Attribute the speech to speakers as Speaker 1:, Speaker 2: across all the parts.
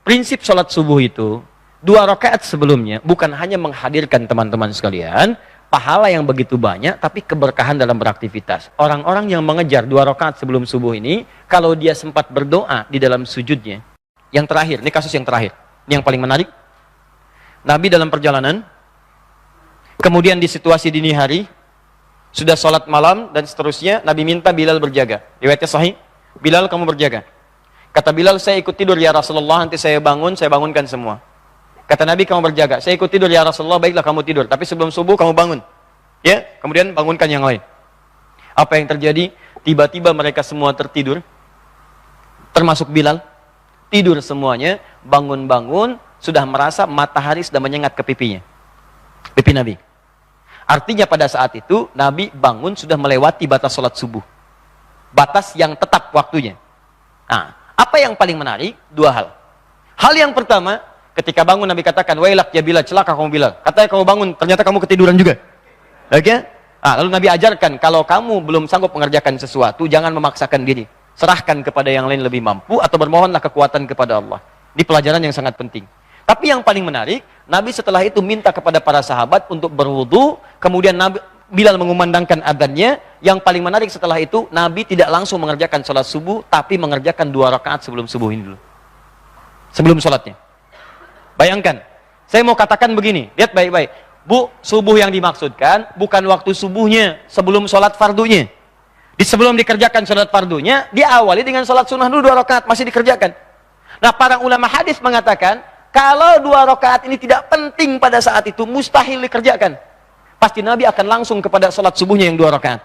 Speaker 1: prinsip sholat subuh itu, 2 rakaat sebelumnya bukan hanya menghadirkan teman-teman sekalian pahala yang begitu banyak, tapi keberkahan dalam beraktivitas. Orang-orang yang mengejar 2 rakaat sebelum subuh ini, kalau dia sempat berdoa di dalam sujudnya, yang terakhir, ini kasus yang terakhir, ini yang paling menarik. Nabi dalam perjalanan, kemudian di situasi dini hari, sudah sholat malam dan seterusnya, Nabi minta Bilal berjaga. Riwayatnya sahih, Bilal kamu berjaga. Kata Bilal, saya ikut tidur ya Rasulullah, nanti saya bangunkan semua. Kata Nabi, kamu berjaga. Saya ikut tidur ya Rasulullah, baiklah kamu tidur. Tapi sebelum subuh kamu bangun. Ya, kemudian bangunkan yang lain. Apa yang terjadi? Tiba-tiba mereka semua tertidur. Termasuk Bilal. Tidur semuanya, bangun-bangun, sudah merasa matahari sudah menyengat ke pipinya. Pipi Nabi. Artinya pada saat itu, Nabi bangun sudah melewati batas sholat subuh. Batas yang tetap waktunya. Nah, apa yang paling menarik? 2 hal. Hal yang pertama, ketika bangun Nabi katakan, wailak ya Bilal, celaka kamu Bilal. Katanya kamu bangun, ternyata kamu ketiduran juga. Oke? Nah, lalu Nabi ajarkan, kalau kamu belum sanggup mengerjakan sesuatu, jangan memaksakan diri. Serahkan kepada yang lain lebih mampu, atau bermohonlah kekuatan kepada Allah. Ini pelajaran yang sangat penting. Tapi yang paling menarik, Nabi setelah itu minta kepada para sahabat untuk berwudu, kemudian Nabi Bilal mengumandangkan adzannya. Yang paling menarik setelah itu, Nabi tidak langsung mengerjakan sholat subuh, tapi mengerjakan 2 rakaat sebelum subuh ini dulu. Sebelum sholatnya. Bayangkan, saya mau katakan begini, lihat baik-baik. Bu, subuh yang dimaksudkan bukan waktu subuhnya sebelum sholat fardunya. Sebelum dikerjakan sholat fardunya, diawali dengan sholat sunnah dulu 2 rakaat, masih dikerjakan. Nah, para ulama hadis mengatakan, kalau 2 rakaat ini tidak penting pada saat itu, mustahil dikerjakan. Pasti Nabi akan langsung kepada sholat subuhnya yang 2 rakaat.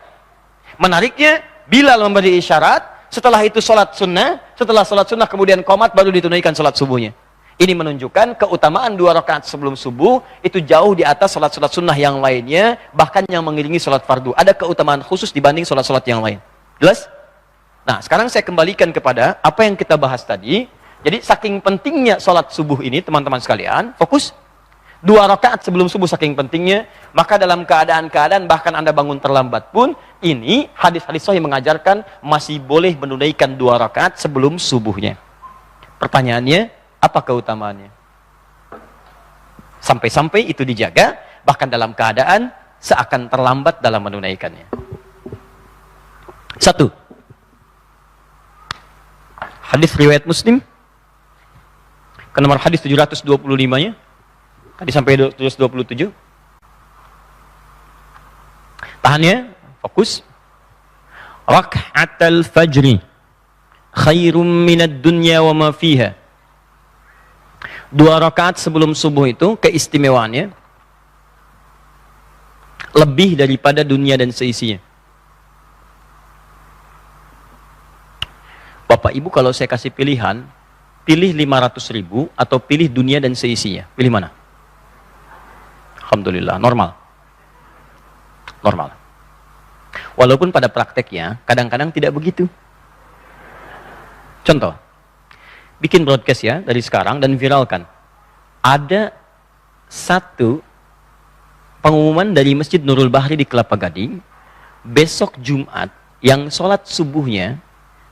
Speaker 1: Menariknya, Bilal memberi isyarat, setelah itu sholat sunnah, setelah sholat sunnah kemudian qomat, baru ditunaikan sholat subuhnya. Ini menunjukkan keutamaan 2 rakaat sebelum subuh, itu jauh di atas sholat-sholat sunnah yang lainnya, bahkan yang mengiringi sholat fardu. Ada keutamaan khusus dibanding sholat-sholat yang lain. Jelas? Nah, sekarang saya kembalikan kepada apa yang kita bahas tadi. Jadi saking pentingnya sholat subuh ini, teman-teman sekalian, fokus. 2 rakaat sebelum subuh saking pentingnya, maka dalam keadaan-keadaan bahkan Anda bangun terlambat pun, ini hadis-hadis sahih mengajarkan masih boleh menunaikan 2 rakaat sebelum subuhnya. Pertanyaannya, apa keutamaannya? Sampai-sampai itu dijaga, bahkan dalam keadaan seakan terlambat dalam menunaikannya. 1. Hadis riwayat Muslim, ke nomor hadis 725-nya. Tadi sampai 727. Tahan ya, fokus. Rak'atal fajri khairum minad dunya wa ma fiha. 2 rakaat sebelum subuh itu keistimewaannya lebih daripada dunia dan seisinya. Bapak Ibu, kalau saya kasih pilihan, pilih 500.000 atau pilih dunia dan seisinya, pilih mana? Alhamdulillah, normal. Normal. Walaupun pada prakteknya, kadang-kadang tidak begitu. Contoh, bikin broadcast ya, dari sekarang, dan viralkan. Ada satu pengumuman dari Masjid Nurul Bahri di Kelapa Gading, besok Jumat, yang sholat subuhnya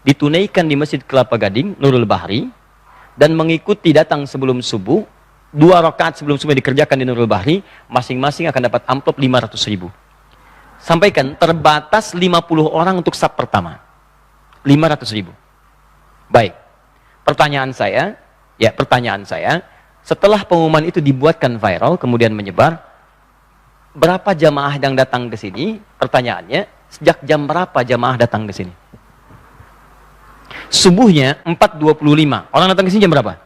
Speaker 1: ditunaikan di Masjid Kelapa Gading, Nurul Bahri, dan mengikuti datang sebelum subuh, 2 rakaat sebelum subuh dikerjakan di Nurul Bahri, masing-masing akan dapat amplop 500.000. Sampaikan, terbatas 50 orang untuk sab pertama. 500.000. Baik. Pertanyaan saya, setelah pengumuman itu dibuatkan viral, kemudian menyebar, berapa jamaah yang datang ke sini? Pertanyaannya, sejak jam berapa jamaah datang ke sini? Subuhnya 4.25. Orang datang ke sini jam berapa?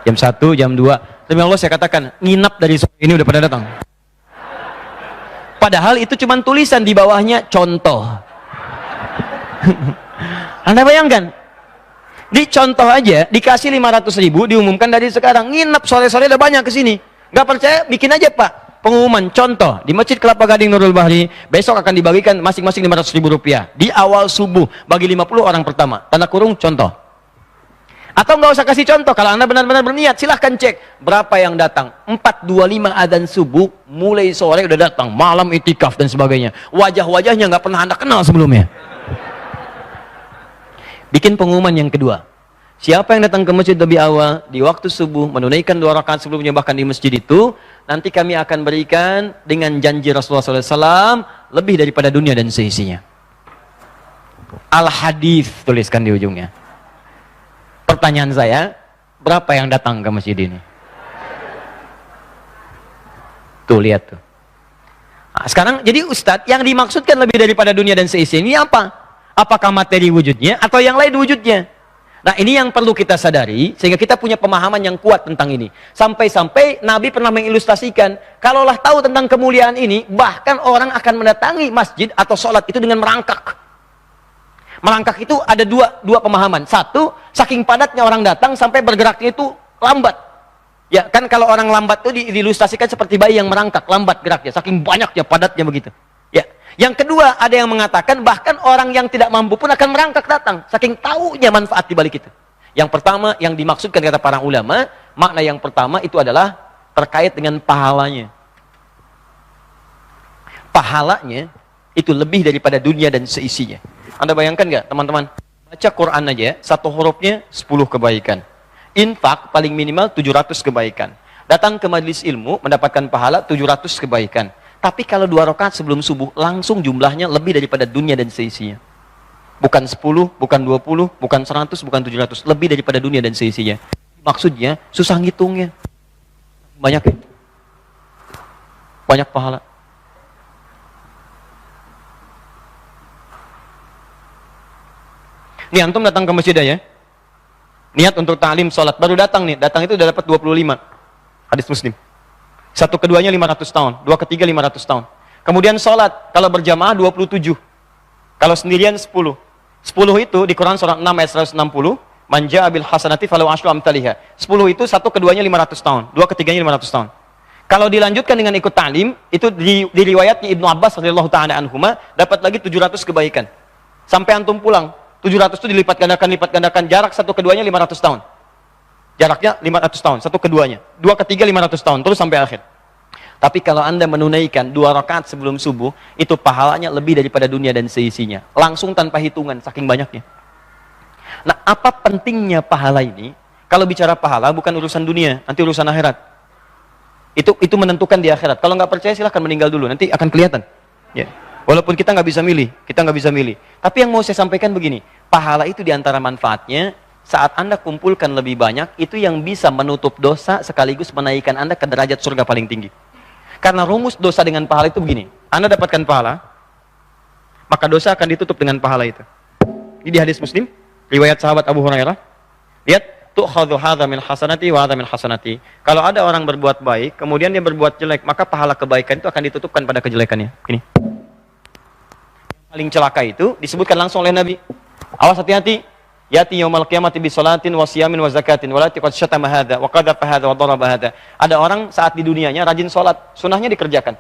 Speaker 1: Jam 1, jam 2. Demi Allah saya katakan, nginap dari sore ini udah pada datang. Padahal itu cuma tulisan di bawahnya, contoh. Anda bayangkan, di contoh aja, dikasih 500.000, diumumkan dari sekarang, nginap sore-sore udah banyak ke sini. Nggak percaya, bikin aja Pak, pengumuman, contoh, di Masjid Kelapa Gading Nurul Bahri, besok akan dibagikan masing-masing 500.000 rupiah. Di awal subuh, bagi 50 orang pertama. Tanda kurung, contoh. Atau nggak usah kasih contoh, kalau Anda benar-benar berniat, silahkan cek berapa yang datang. 4.25 adzan subuh, mulai sore udah datang, malam itikaf dan sebagainya. Wajah-wajahnya nggak pernah Anda kenal sebelumnya. Bikin pengumuman yang kedua. Siapa yang datang ke masjid lebih awal, di waktu subuh, menunaikan 2 rakaat sebelumnya, bahkan di masjid itu, nanti kami akan berikan dengan janji Rasulullah SAW, lebih daripada dunia dan seisinya. Al-Hadis, tuliskan di ujungnya. Pertanyaan saya, berapa yang datang ke masjid ini? Tuh, lihat tuh. Nah, sekarang, jadi Ustadz, yang dimaksudkan lebih daripada dunia dan seisinya ini apa? Apakah materi wujudnya, atau yang lain wujudnya? Nah, ini yang perlu kita sadari, sehingga kita punya pemahaman yang kuat tentang ini. Sampai-sampai Nabi pernah mengilustrasikan, kalaulah tahu tentang kemuliaan ini, bahkan orang akan mendatangi masjid atau sholat itu dengan merangkak. Merangkak itu ada dua pemahaman. Satu, saking padatnya orang datang, sampai bergeraknya itu lambat. Ya, kan kalau orang lambat itu diilustrasikan seperti bayi yang merangkak, lambat geraknya, saking banyaknya, padatnya begitu. Ya. Yang kedua, ada yang mengatakan bahkan orang yang tidak mampu pun akan merangkak datang, saking tahunya manfaat di balik itu. Yang pertama, yang dimaksudkan kata para ulama, makna yang pertama itu adalah terkait dengan pahalanya. Pahalanya itu lebih daripada dunia dan seisinya. Anda bayangkan nggak, teman-teman? Baca Quran aja, satu hurufnya 10 kebaikan. Infak paling minimal 700 kebaikan. Datang ke majelis ilmu mendapatkan pahala 700 kebaikan. Tapi kalau 2 rakaat sebelum subuh, langsung jumlahnya lebih daripada dunia dan seisinya. Bukan 10, bukan 20, bukan 100, bukan 700. Lebih daripada dunia dan seisinya. Maksudnya, susah ngitungnya. Banyak ya? Banyak pahala. Nih, antum datang ke masjid ya. Niat untuk ta'lim sholat. Baru datang nih. Datang itu udah dapat 25. Hadis Muslim. Satu keduanya 500 tahun, 2 ketiga 500 tahun. Kemudian sholat, kalau berjamaah 27. Kalau sendirian 10. 10 itu di Quran surah 6 ayat 160, man ja'a bil hasanati falahu asyru amsalihha. 10 itu satu keduanya 500 tahun, 2 ketiganya 500 tahun. Kalau dilanjutkan dengan ikut ta'lim, itu di riwayatnya Ibnu Abbas radhiyallahu ta'ala anhuma, dapat lagi 700 kebaikan. Sampai antum pulang, 700 itu dilipat gandakan, jarak satu keduanya 500 tahun. Jaraknya 500 tahun, satu keduanya. 2 ketiga 500 tahun, terus sampai akhir. Tapi kalau Anda menunaikan 2 rakaat sebelum subuh, itu pahalanya lebih daripada dunia dan seisinya. Langsung tanpa hitungan, saking banyaknya. Nah, apa pentingnya pahala ini? Kalau bicara pahala, bukan urusan dunia, nanti urusan akhirat. Itu menentukan di akhirat. Kalau nggak percaya, silahkan meninggal dulu, nanti akan kelihatan. Ya. Walaupun kita nggak bisa milih, Tapi yang mau saya sampaikan begini, pahala itu diantara manfaatnya, saat Anda kumpulkan lebih banyak, itu yang bisa menutup dosa sekaligus menaikkan Anda ke derajat surga paling tinggi. Karena rumus dosa dengan pahala itu begini, Anda dapatkan pahala, maka dosa akan ditutup dengan pahala itu. Ini di hadis Muslim, riwayat sahabat Abu Hurairah. Lihat, tu'khadhu hadza min hasanati wa hadza min hasanati. Kalau ada orang berbuat baik, kemudian dia berbuat jelek, maka pahala kebaikan itu akan ditutupkan pada kejelekannya. Ini. Yang paling celaka itu disebutkan langsung oleh Nabi. Awas hati-hati. Yati yaumal qiyamati bi salatin wa siyamin wa zakatin wa lati qad syatama hadza wa qadhafa hadza wa daraba hadza. Ada orang saat di dunianya rajin salat, sunahnya dikerjakan.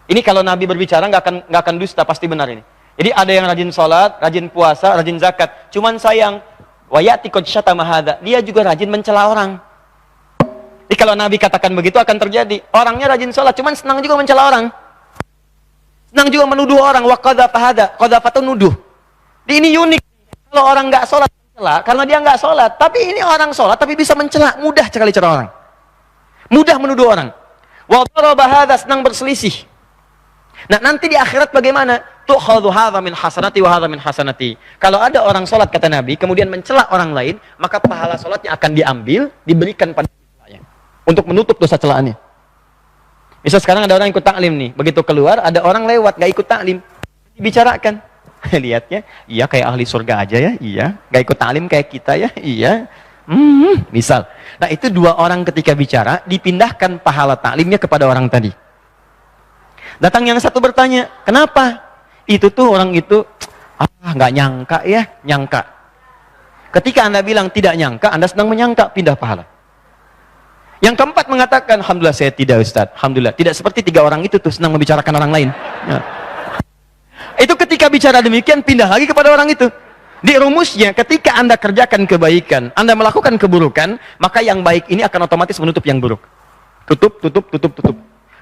Speaker 1: Ini kalau Nabi berbicara nggak akan dusta, pasti benar ini. Jadi ada yang rajin salat, rajin puasa, rajin zakat. Cuman sayang, wa yati qad syatama hadza, dia juga rajin mencela orang. Jadi kalau Nabi katakan begitu akan terjadi. Orangnya rajin salat, cuman senang juga mencela orang. Senang juga menuduh orang, wa qadhafa hadza, qadhafa itu nuduh. Ini unik. Kalau orang nggak sholat mencela, karena dia nggak sholat. Tapi ini orang sholat, tapi bisa mencela, mudah sekali cara orang, mudah menuduh orang. Wa daraba hadza, senang berselisih. Nah, nanti di akhirat bagaimana? Tu'khadhu hadza min hasanati wa hadza min hasanati. Kalau ada orang sholat kata Nabi, kemudian mencela orang lain, maka pahala sholatnya akan diambil, diberikan pada celanya untuk menutup dosa celaannya. Misal sekarang ada orang ikut taklim nih, begitu keluar ada orang lewat nggak ikut taklim, dibicarakan. Lihatnya, iya kayak ahli surga aja ya, iya. Gak ikut taklim kayak kita ya, iya. Misal. Nah, itu 2 orang ketika bicara, dipindahkan pahala taklimnya kepada orang tadi. Datang yang satu bertanya, kenapa? Itu tuh orang itu, nggak nyangka ya, nyangka. Ketika Anda bilang tidak nyangka, Anda sedang menyangka, pindah pahala. Yang keempat mengatakan, alhamdulillah saya tidak Ustaz, alhamdulillah. Tidak seperti 3 orang itu tuh senang membicarakan orang lain. Ya. Itu ketika bicara demikian, pindah lagi kepada orang itu. Di rumusnya, ketika Anda kerjakan kebaikan, Anda melakukan keburukan, maka yang baik ini akan otomatis menutup yang buruk. Tutup.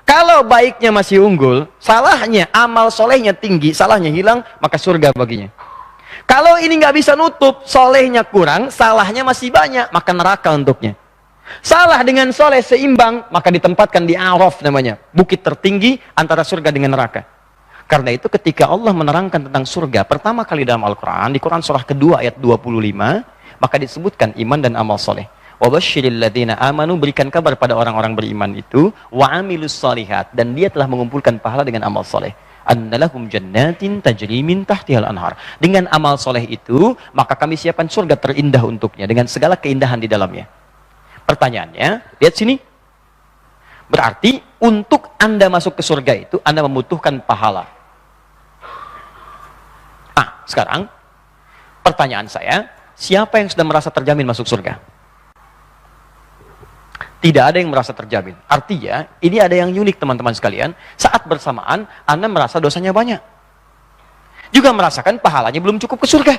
Speaker 1: Kalau baiknya masih unggul, salahnya, amal solehnya tinggi, salahnya hilang, maka surga baginya. Kalau ini nggak bisa nutup, solehnya kurang, salahnya masih banyak, maka neraka untuknya. Salah dengan soleh seimbang, maka ditempatkan di Araf namanya, bukit tertinggi antara surga dengan neraka. Karena itu ketika Allah menerangkan tentang surga pertama kali dalam Al-Quran, di Quran surah kedua ayat 25, maka disebutkan iman dan amal soleh. Wabashiril ladzina amanu, berikan kabar pada orang-orang beriman itu, wa amilus solihat, dan dia telah mengumpulkan pahala dengan amal soleh. Annalahum jannatin tajri min tahtihal anhar. Dengan amal soleh itu, maka kami siapkan surga terindah untuknya dengan segala keindahan di dalamnya. Pertanyaannya, lihat sini. Berarti untuk Anda masuk ke surga itu, Anda membutuhkan pahala. Nah, sekarang pertanyaan saya, siapa yang sudah merasa terjamin masuk surga? Tidak ada yang merasa terjamin. Artinya, ini ada yang unik teman-teman sekalian. Saat bersamaan, Anda merasa dosanya banyak. Juga merasakan pahalanya belum cukup ke surga.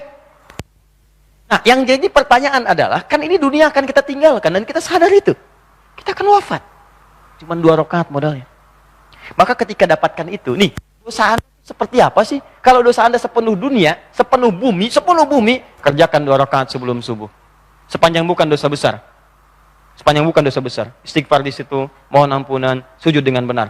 Speaker 1: Nah, yang jadi pertanyaan adalah, kan ini dunia akan kita tinggalkan, dan kita sadar itu. Kita akan wafat. Cuma 2 rakaat modalnya. Maka ketika dapatkan itu, nih, dosa Anda seperti apa sih? Kalau dosa Anda sepenuh dunia, sepenuh bumi, kerjakan 2 rakaat sebelum subuh. Sepanjang bukan dosa besar. Sepanjang bukan dosa besar, istighfar di situ, mohon ampunan, sujud dengan benar.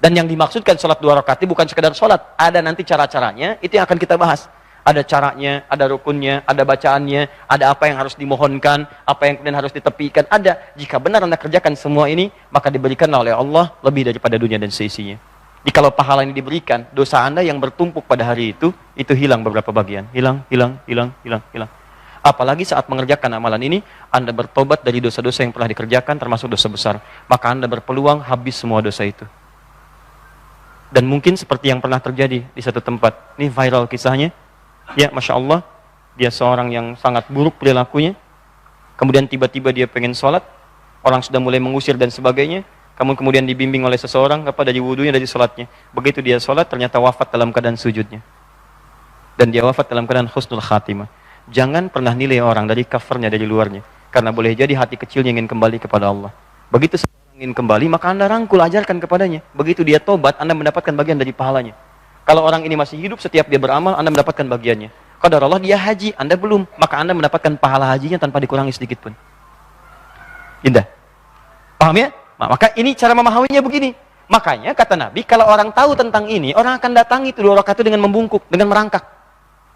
Speaker 1: Dan yang dimaksudkan sholat 2 rakaat itu bukan sekedar sholat, ada nanti cara-caranya, itu yang akan kita bahas. Ada caranya, ada rukunnya, ada bacaannya, ada apa yang harus dimohonkan, apa yang kemudian harus ditepikan, ada. Jika benar Anda kerjakan semua ini, maka diberikanlah oleh Allah lebih daripada dunia dan seisinya. Jikalau pahala ini diberikan, dosa Anda yang bertumpuk pada hari itu hilang beberapa bagian. Hilang. Apalagi saat mengerjakan amalan ini, Anda bertobat dari dosa-dosa yang pernah dikerjakan, termasuk dosa besar. Maka Anda berpeluang habis semua dosa itu. Dan mungkin seperti yang pernah terjadi di satu tempat. Ini viral kisahnya. Ya, Masya Allah, dia seorang yang sangat buruk perilakunya. Kemudian tiba-tiba dia pengen sholat. Orang sudah mulai mengusir dan sebagainya. Kemudian dibimbing oleh seseorang, dari wudunya, dari sholatnya. Begitu dia sholat, ternyata wafat dalam keadaan sujudnya. Dan dia wafat dalam keadaan husnul khatimah. Jangan pernah nilai orang dari covernya, dari luarnya. Karena boleh jadi hati kecilnya ingin kembali kepada Allah. Begitu seorang ingin kembali, maka Anda rangkul, ajarkan kepadanya. Begitu dia tobat, Anda mendapatkan bagian dari pahalanya. Kalau orang ini masih hidup, setiap dia beramal, Anda mendapatkan bagiannya. Qadar Allah dia haji, Anda belum, maka Anda mendapatkan pahala hajinya tanpa dikurangi sedikit pun. Indah. Paham ya? Maka ini cara memahaminya begini. Makanya kata Nabi, kalau orang tahu tentang ini, orang akan datangi itu 2 rakaat itu dengan membungkuk, dengan merangkak.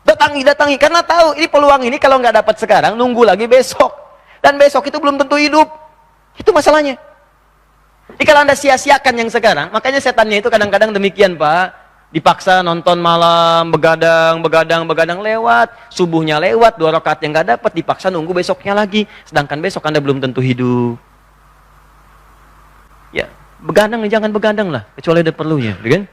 Speaker 1: Datangi, karena tahu ini peluang ini kalau nggak dapat sekarang, nunggu lagi besok. Dan besok itu belum tentu hidup. Itu masalahnya. Jadi kalau Anda sia-siakan yang sekarang, makanya setannya itu kadang-kadang demikian, Pak. Dipaksa nonton malam, begadang lewat, subuhnya lewat, 2 rakaat yang nggak dapat, dipaksa nunggu besoknya lagi. Sedangkan besok Anda belum tentu hidup. Ya, begadang jangan begadang lah, kecuali ada perlunya, kan?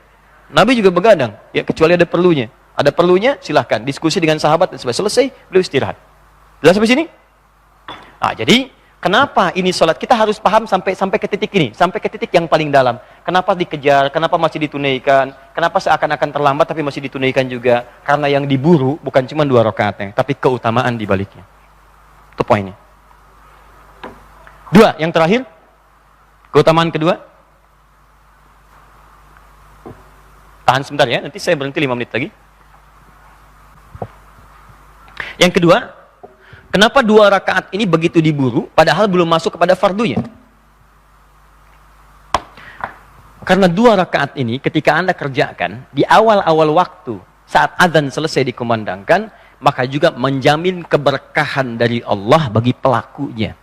Speaker 1: Nabi juga begadang, ya kecuali ada perlunya. Ada perlunya, silahkan diskusi dengan sahabat dan selesai, beliau istirahat. Jelas sampai sini? Nah, jadi kenapa ini sholat kita harus paham sampai ke titik ini, sampai ke titik yang paling dalam. Kenapa dikejar? Kenapa masih ditunaikan? Kenapa seakan-akan terlambat tapi masih ditunaikan juga? Karena yang diburu bukan cuma 2 rakaatnya, tapi keutamaan di baliknya. Itu poinnya. 2, yang terakhir. Keutamaan kedua. Tahan sebentar ya, nanti saya berhenti 5 menit lagi. Yang kedua, kenapa 2 rakaat ini begitu diburu, padahal belum masuk kepada fardunya? Karena 2 rakaat ini ketika Anda kerjakan, di awal-awal waktu, saat azan selesai dikumandangkan, maka juga menjamin keberkahan dari Allah bagi pelakunya.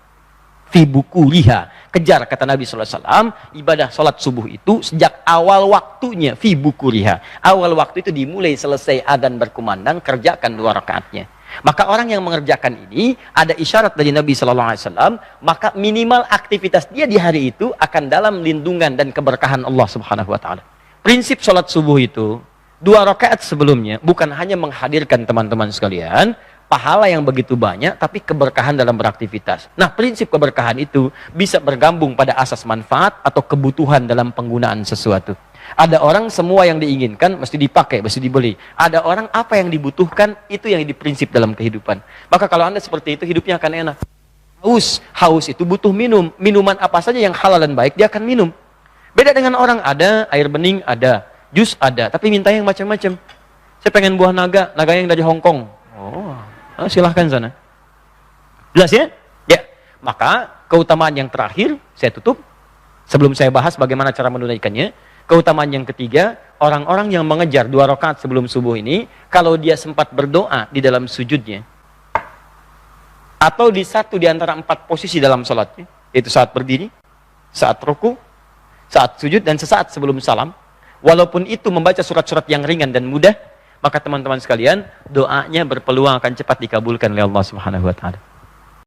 Speaker 1: Fi bukuriha, kejar kata Nabi SAW, ibadah sholat subuh itu sejak awal waktunya, fi bukuriha. Awal waktu itu dimulai selesai adzan berkumandang, kerjakan 2 rakaatnya. Maka orang yang mengerjakan ini, ada isyarat dari Nabi SAW, maka minimal aktivitas dia di hari itu akan dalam lindungan dan keberkahan Allah Subhanahu Wa Taala. Prinsip sholat subuh itu, 2 rakaat sebelumnya, bukan hanya menghadirkan teman-teman sekalian, pahala yang begitu banyak, tapi keberkahan dalam beraktivitas. Nah, prinsip keberkahan itu bisa bergabung pada asas manfaat atau kebutuhan dalam penggunaan sesuatu. Ada orang semua yang diinginkan mesti dipakai, mesti dibeli. Ada orang apa yang dibutuhkan, itu yang diprinsip dalam kehidupan. Maka kalau Anda seperti itu, hidupnya akan enak. Haus itu butuh minum. Minuman apa saja yang halal dan baik, dia akan minum. Beda dengan orang, ada air bening, ada jus ada, tapi minta yang macam-macam. Saya pengen buah naga, naga yang dari Hong Kong. Silahkan sana. Jelas ya? Ya. Maka keutamaan yang terakhir, saya tutup. Sebelum saya bahas bagaimana cara menunaikannya. Keutamaan yang ketiga, orang-orang yang mengejar 2 rakaat sebelum subuh ini, kalau dia sempat berdoa di dalam sujudnya, atau di satu di antara 4 posisi dalam sholatnya, yaitu saat berdiri, saat ruku, saat sujud, dan sesaat sebelum salam, walaupun itu membaca surat-surat yang ringan dan mudah, maka teman-teman sekalian, doanya berpeluang akan cepat dikabulkan oleh Allah Subhanahu wa Ta'ala.